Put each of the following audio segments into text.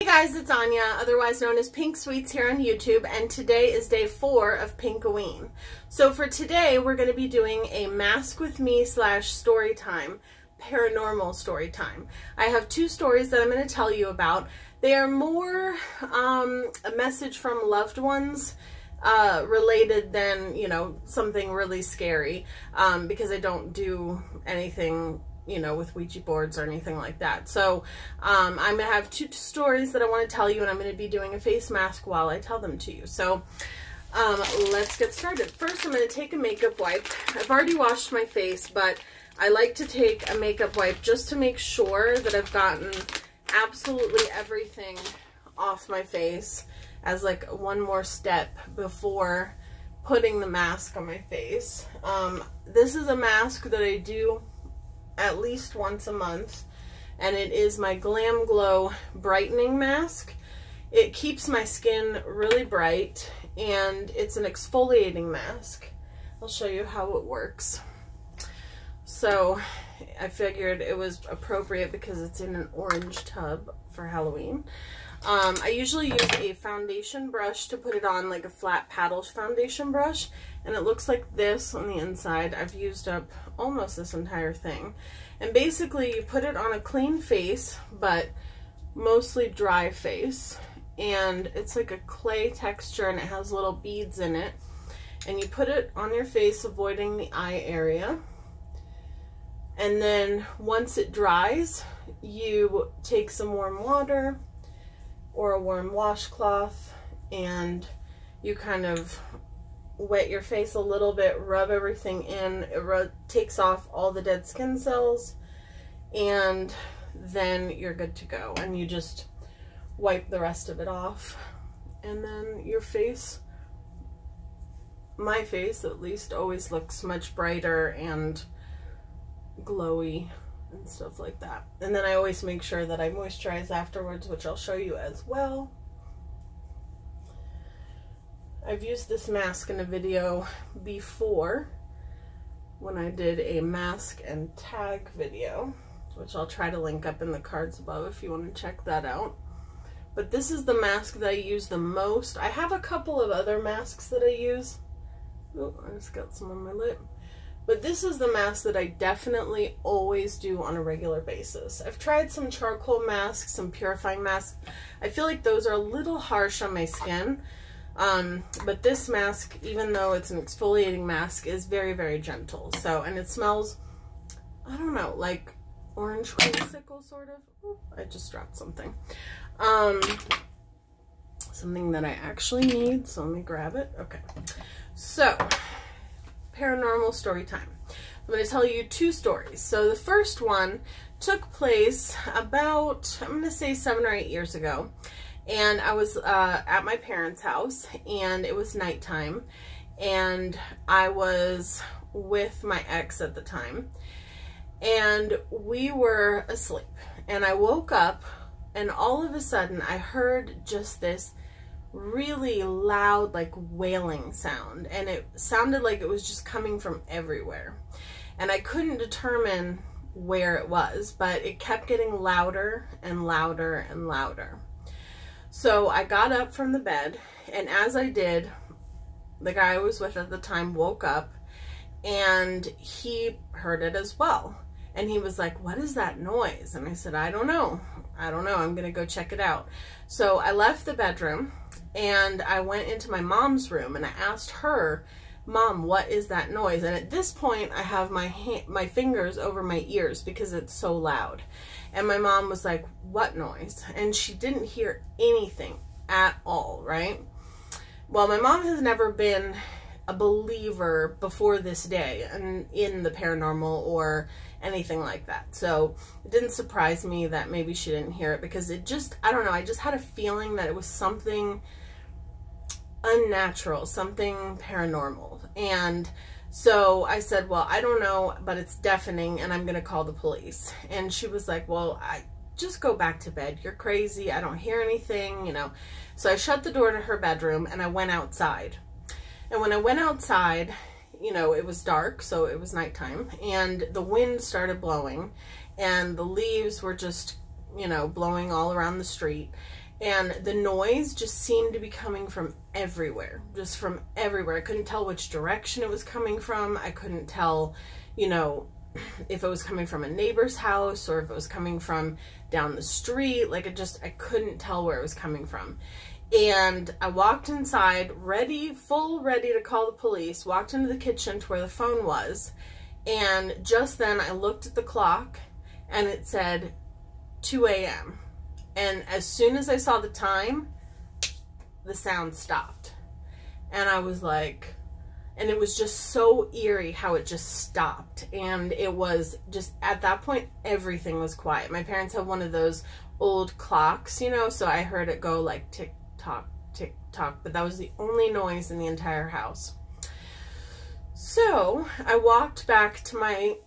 Hey guys, it's Anya, otherwise known as Pink Sweets here on YouTube, and today is day 4 of P1nk-O-Ween. So for today, we're going to be doing a mask with me / story time, paranormal story time. I have 2 stories that I'm going to tell you about. They are more a message from loved ones related than, you know, something really scary, because I don't do anything, you know, with Ouija boards or anything like that. So I'm going to have 2 stories that I want to tell you, and I'm going to be doing a face mask while I tell them to you. So let's get started. First, I'm going to take a makeup wipe. I've already washed my face, but I like to take a makeup wipe just to make sure that I've gotten absolutely everything off my face as like one more step before putting the mask on my face. This is a mask that I do at least once a month, and it is my GlamGlow Brightening Mask. It keeps my skin really bright, and it's an exfoliating mask. I'll show you how it works. So I figured it was appropriate because it's in an orange tub for Halloween. I usually use a foundation brush to put it on, like a flat paddle foundation brush, and it looks like this on the inside. I've used up almost this entire thing. And basically you put it on a clean face, but mostly dry face. And it's like a clay texture, and it has little beads in it. And you put it on your face, avoiding the eye area. And then once it dries, you take some warm water or a warm washcloth, and you kind of wet your face a little bit, rub everything in. It takes off all the dead skin cells, and then you're good to go. And you just wipe the rest of it off, and then your face, my face at least, always looks much brighter and glowy and stuff like that. And then I always make sure that I moisturize afterwards, which I'll show you as well. I've used this mask in a video before when I did a mask and tag video, which I'll try to link up in the cards above if you want to check that out. But this is the mask that I use the most. I have a couple of other masks that I use. Oh, I just got some on my lip. But this is the mask that I definitely always do on a regular basis. I've tried some charcoal masks, some purifying masks. I feel like those are a little harsh on my skin. But this mask, even though it's an exfoliating mask, is very, very gentle. So, and it smells, I don't know, like orange creamsicle, sort of. Ooh, I just dropped something. Something that I actually need, so let me grab it. Okay. So, paranormal story time. I'm going to tell you 2 stories. So the first one took place about, I'm going to say 7 or 8 years ago. And I was at my parents' house, and it was nighttime, and I was with my ex at the time, and we were asleep. And I woke up, and all of a sudden I heard just this really loud, like, wailing sound, and it sounded like it was just coming from everywhere, and I couldn't determine where it was, but it kept getting louder and louder and louder. So I got up from the bed, and as I did, the guy I was with at the time woke up, and he heard it as well, and he was like, "What is that noise?" And I said, I don't know, I'm gonna go check it out." So I left the bedroom, and I went into my mom's room, and I asked her, "Mom, what is that noise?" And at this point, I have my fingers over my ears because it's so loud. And my mom was like, "What noise?" And she didn't hear anything at all, right? Well, my mom has never been a believer before this day in the paranormal or anything like that. So it didn't surprise me that maybe she didn't hear it, because it just, I don't know, I just had a feeling that it was something unnatural, something paranormal. And so I said, "Well, I don't know, but it's deafening, and I'm going to call the police." And she was like, "Well, just go back to bed. You're crazy. I don't hear anything, you know." So I shut the door to her bedroom, and I went outside. And when I went outside, you know, it was dark, so it was nighttime, and the wind started blowing, and the leaves were just, you know, blowing all around the street. And the noise just seemed to be coming from everywhere, just from everywhere. I couldn't tell which direction it was coming from. I couldn't tell, you know, if it was coming from a neighbor's house or if it was coming from down the street. Like, I couldn't tell where it was coming from. And I walked inside, ready to call the police, walked into the kitchen to where the phone was. And just then I looked at the clock and it said 2 a.m. And as soon as I saw the time, the sound stopped. And I was like, and it was just so eerie how it just stopped. And it was just, at that point, everything was quiet. My parents have one of those old clocks, you know, so I heard it go like tick tock, but that was the only noise in the entire house. So I walked back to my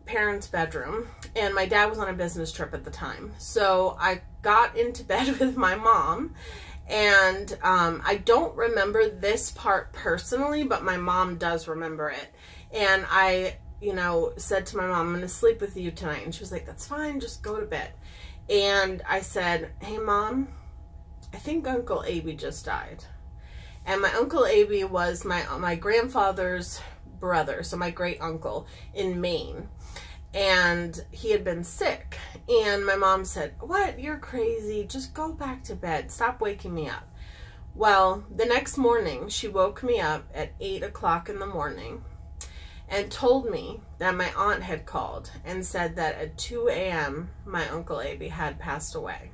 parents' bedroom, and my dad was on a business trip at the time. So I got into bed with my mom, and I don't remember this part personally, but my mom does remember it. And I, you know, said to my mom, I'm going to sleep with you tonight. And she was like, that's fine, just go to bed. And I said, hey Mom, I think Uncle Abe just died. And my Uncle Abe was my grandfather's brother, so my great uncle in Maine. And he had been sick. And my mom said, what? You're crazy. Just go back to bed. Stop waking me up. Well, the next morning, she woke me up at 8 o'clock in the morning and told me that my aunt had called and said that at 2 a.m. my Uncle Abe had passed away.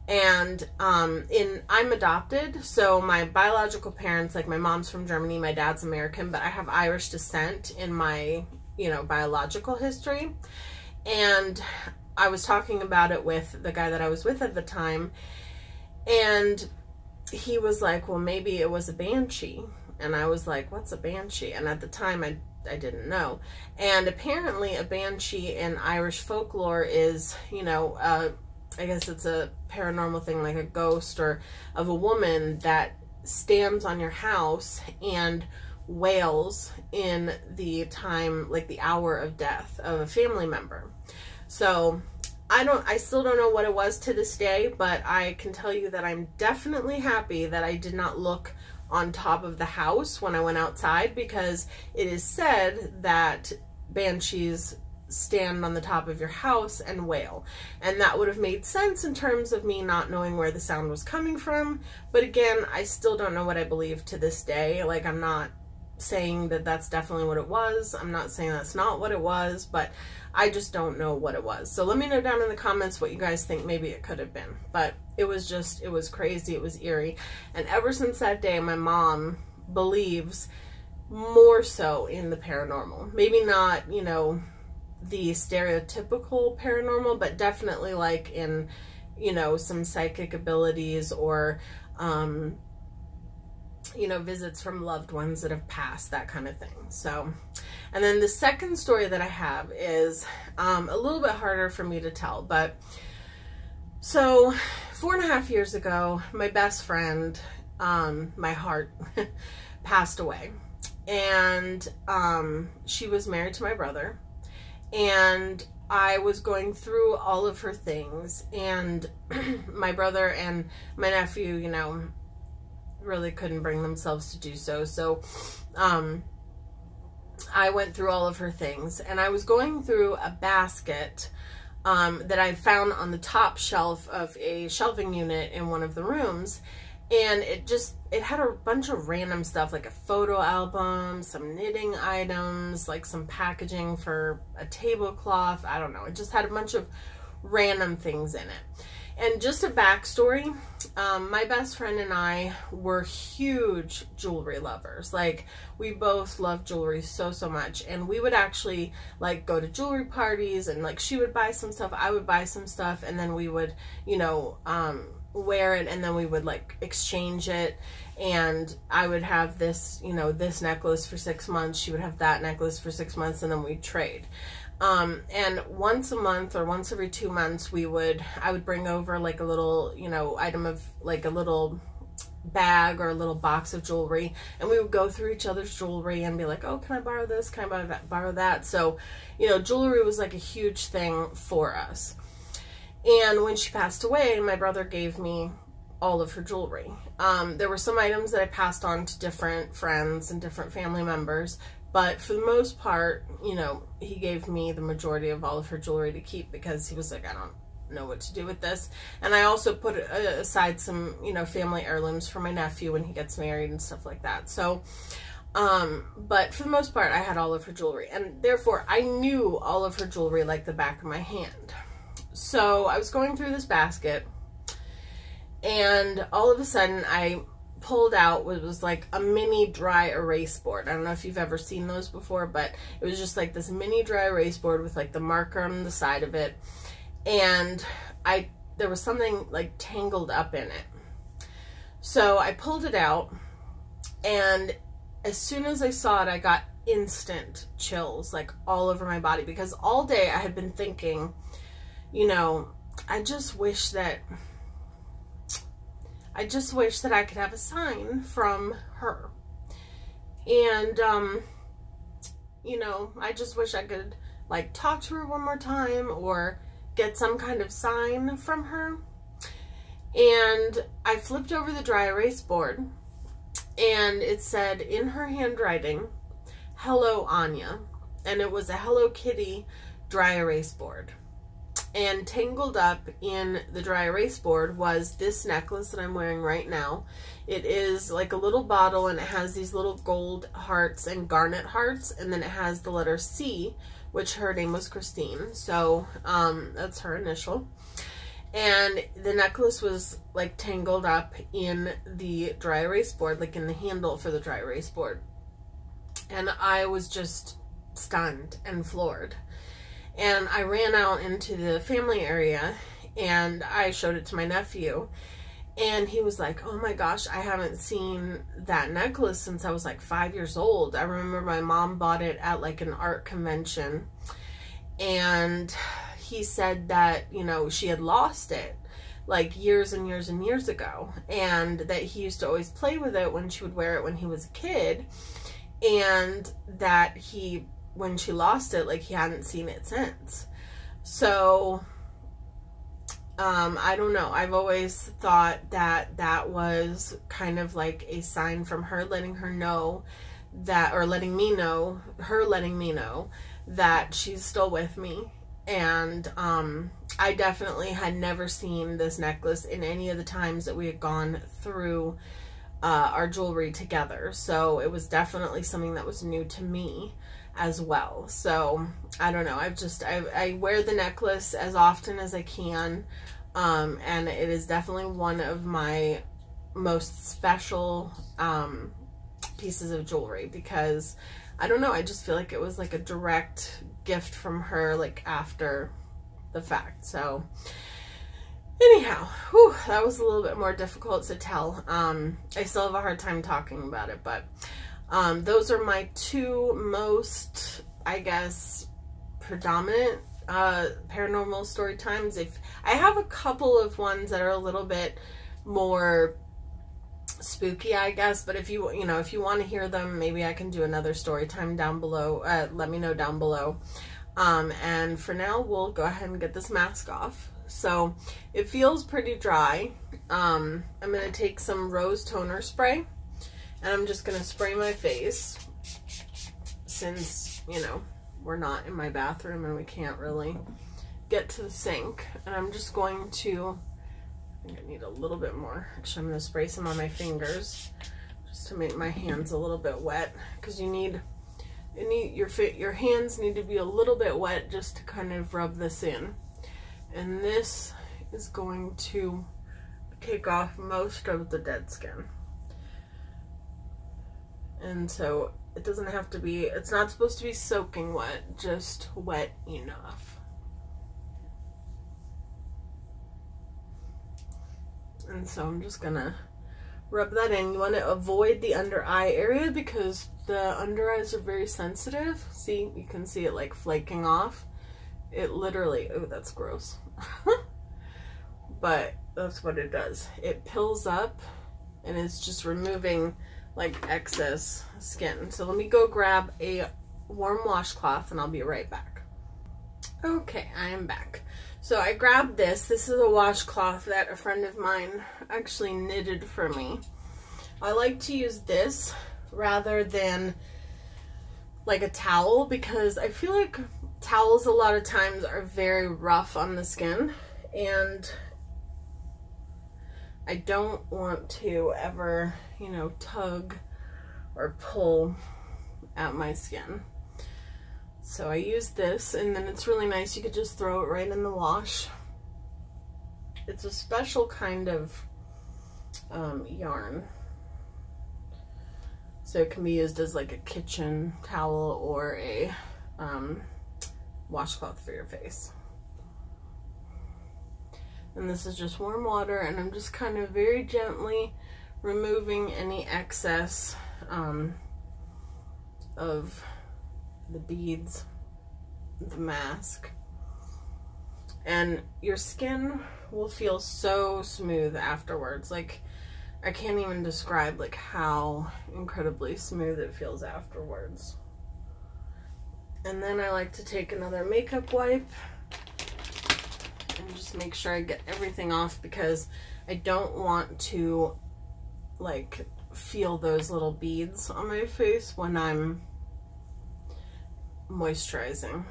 And I'm adopted, so my biological parents, like my mom's from Germany, my dad's American, but I have Irish descent in my, you know, biological history. And I was talking about it with the guy that I was with at the time, and he was like, well, maybe it was a banshee. And I was like, what's a banshee? And at the time, I didn't know. And apparently a banshee in Irish folklore is, you know, I guess it's a paranormal thing, like a ghost or of a woman that stands on your house and wails in the time, like the hour of death of a family member. So I still don't know what it was to this day, but I can tell you that I'm definitely happy that I did not look on top of the house when I went outside, because it is said that banshees stand on the top of your house and wail. And that would have made sense in terms of me not knowing where the sound was coming from. But again, I still don't know what I believe to this day. Like, I'm not saying that that's definitely what it was. I'm not saying that's not what it was, but I just don't know what it was. So let me know down in the comments what you guys think maybe it could have been. But it was just, it was crazy. It was eerie. And ever since that day, my mom believes more so in the paranormal. Maybe not, you know, the stereotypical paranormal, but definitely like in, you know, some psychic abilities or, you know, visits from loved ones that have passed, that kind of thing. So, and then the second story that I have is a little bit harder for me to tell, but so 4.5 years ago, my best friend, my heart, passed away. And she was married to my brother. And I was going through all of her things, and my brother and my nephew, you know, really couldn't bring themselves to do so. So I went through all of her things, and I was going through a basket that I found on the top shelf of a shelving unit in one of the rooms. And it had a bunch of random stuff, like a photo album, some knitting items, like some packaging for a tablecloth. I don't know. It just had a bunch of random things in it. And just a backstory, my best friend and I were huge jewelry lovers. Like, we both loved jewelry so, so much. And we would actually, like, go to jewelry parties, and, like, she would buy some stuff, I would buy some stuff, and then we would, you know, wear it, and then we would like exchange it. And I would have this, you know, this necklace for 6 months, she would have that necklace for 6 months, and then we'd trade. And once a month or once every 2 months, I would bring over like a little, you know, item of like a little bag or a little box of jewelry, and we would go through each other's jewelry and be like, oh, can I borrow this? Can I borrow that? So, you know, jewelry was like a huge thing for us. And when she passed away, my brother gave me all of her jewelry. There were some items that I passed on to different friends and different family members, but for the most part, you know, he gave me the majority of all of her jewelry to keep because he was like, I don't know what to do with this. And I also put aside some, you know, family heirlooms for my nephew when he gets married and stuff like that. So, but for the most part, I had all of her jewelry, and therefore I knew all of her jewelry like the back of my hand. So I was going through this basket, and all of a sudden I pulled out what was like a mini dry erase board. I don't know if you've ever seen those before, but it was just like this mini dry erase board with like the marker on the side of it. And there was something like tangled up in it. So I pulled it out, and as soon as I saw it, I got instant chills like all over my body, because all day I had been thinking, you know, I just wish that I could have a sign from her. And, you know, I just wish I could like talk to her one more time or get some kind of sign from her. And I flipped over the dry erase board, and it said in her handwriting, "Hello, Anya." And it was a Hello Kitty dry erase board. And tangled up in the dry erase board was this necklace that I'm wearing right now. It is like a little bottle, and it has these little gold hearts and garnet hearts, and then it has the letter C, which her name was Christine, so that's her initial. And the necklace was like tangled up in the dry erase board, like in the handle for the dry erase board. And I was just stunned and floored. And I ran out into the family area, and I showed it to my nephew, and he was like, "Oh my gosh, I haven't seen that necklace since I was like 5 years old. I remember my mom bought it at like an art convention." And he said that, you know, she had lost it like years and years and years ago, and that he used to always play with it when she would wear it when he was a kid, and that when she lost it, like, he hadn't seen it since. So I don't know. I've always thought that that was kind of like a sign from her letting her know that, or letting me know, her letting me know that she's still with me. And I definitely had never seen this necklace in any of the times that we had gone through our jewelry together. So it was definitely something that was new to me as well. So I don't know. I wear the necklace as often as I can. And it is definitely one of my most special pieces of jewelry, because I don't know, I just feel like it was like a direct gift from her, like after the fact. So anyhow, whew, that was a little bit more difficult to tell. I still have a hard time talking about it, but those are my two most, I guess, predominant paranormal story times. If I have a couple of ones that are a little bit more spooky, I guess, but if you want to hear them, maybe I can do another story time down below. Let me know down below. And for now, we'll go ahead and get this mask off. So it feels pretty dry. I'm going to take some rose toner spray, and I'm just going to spray my face, since, you know, we're not in my bathroom and we can't really get to the sink. And I'm just going to, I think I need a little bit more. Actually, I'm going to spray some on my fingers just to make my hands a little bit wet, because your hands need to be a little bit wet just to kind of rub this in. And this is going to take off most of the dead skin. And so it doesn't have to be, it's not supposed to be soaking wet, just wet enough. And so I'm just gonna rub that in. You want to avoid the under eye area, because the under eyes are very sensitive. See, you can see it like flaking off. It literally, oh, that's gross. But that's what it does. It pills up, and it's just removing like excess skin. So let me go grab a warm washcloth, and I'll be right back. Okay, I am back. So I grabbed this. This is a washcloth that a friend of mine actually knitted for me. I like to use this rather than like a towel because I feel like towels a lot of times are very rough on the skin, and I don't want to ever, you know, tug or pull at my skin. So I use this, and then it's really nice. You could just throw it right in the wash. It's a special kind of yarn. So it can be used as like a kitchen towel or a washcloth for your face. And this is just warm water, and I'm just kind of very gently removing any excess of the beads, the mask. And your skin will feel so smooth afterwards. Like, I can't even describe like how incredibly smooth it feels afterwards. And then I like to take another makeup wipe and just make sure I get everything off, because I don't want to like feel those little beads on my face when I'm moisturizing.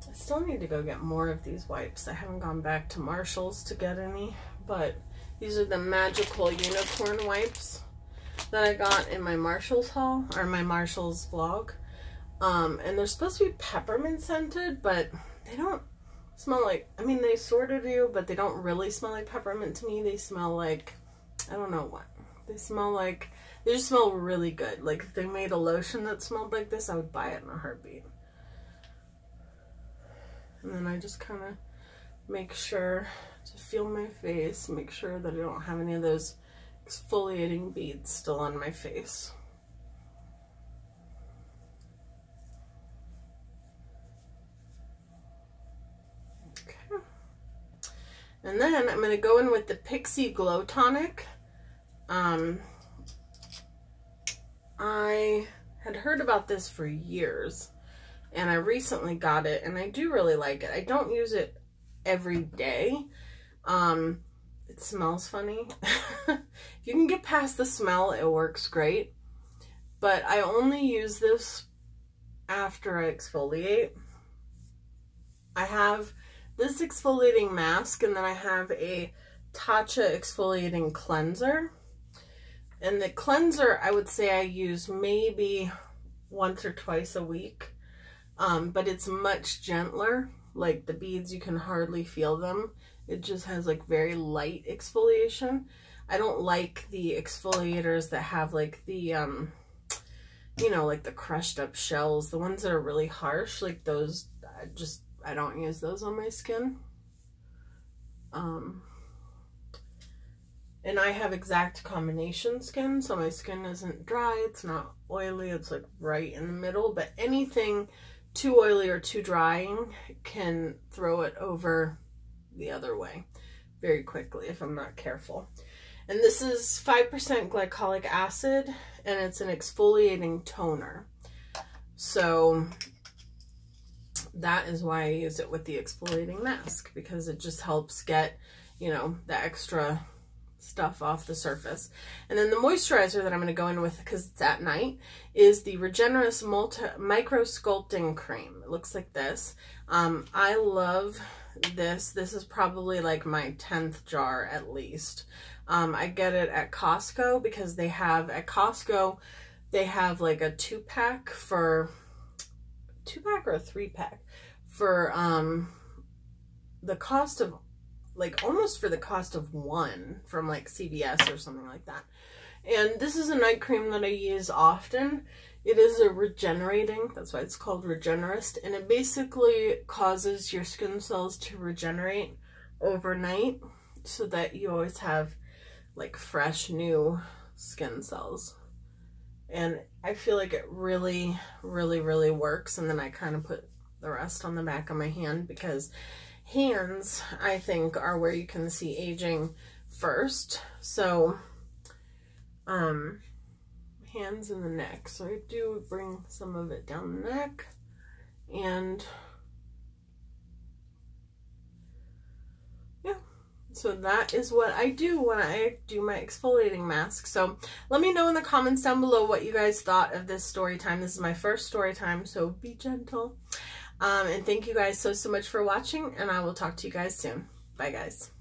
I still need to go get more of these wipes. I haven't gone back to Marshall's to get any, but these are the magical unicorn wipes that I got in my Marshall's haul, or my Marshall's vlog. And they're supposed to be peppermint scented, but they don't smell like, I mean, they sort of do, but they don't really smell like peppermint to me. They smell like, I don't know what. They smell like, they just smell really good. Like, if they made a lotion that smelled like this, I would buy it in a heartbeat. And then I just kind of make sure to feel my face, make sure that I don't have any of those exfoliating beads still on my face. Okay. And then I'm going to go in with the Pixie Glow Tonic. I had heard about this for years, and I recently got it, and I do really like it. I don't use it every day. It smells funny. If you can get past the smell, it works great. But I only use this after I exfoliate. I have this exfoliating mask, and then I have a Tatcha exfoliating cleanser. And the cleanser, I would say I use maybe once or twice a week. But it's much gentler. Like, the beads, you can hardly feel them. It just has like very light exfoliation. I don't like the exfoliators that have like the, you know, like the crushed up shells. The ones that are really harsh, like those, I don't use those on my skin. And I have exact combination skin, so my skin isn't dry, it's not oily, it's like right in the middle. But anything too oily or too drying can throw it over the other way very quickly if I'm not careful. And this is 5% glycolic acid, and it's an exfoliating toner. So that is why I use it with the exfoliating mask, because it just helps get, you know, the extra stuff off the surface. And then the moisturizer that I'm going to go in with, because it's at night, is the Regenerist Micro Sculpting Cream. It looks like this. I love this. This is probably like my 10th jar at least. I get it at Costco, because they have, at Costco, they have like a 2-pack for, 2-pack or a 3-pack for the cost of, like almost for the cost of one from like CVS or something like that. And this is a night cream that I use often. It is a regenerating, that's why it's called Regenerist, and it basically causes your skin cells to regenerate overnight so that you always have like fresh new skin cells. And I feel like it really, really, really works. And then I kind of put the rest on the back of my hand, because hands, I think, are where you can see aging first. So, hands and the neck. So I do bring some of it down the neck, and So that is what I do when I do my exfoliating mask. So let me know in the comments down below what you guys thought of this story time. This is my first story time, so be gentle. And thank you guys so much for watching, and I will talk to you guys soon. Bye, guys.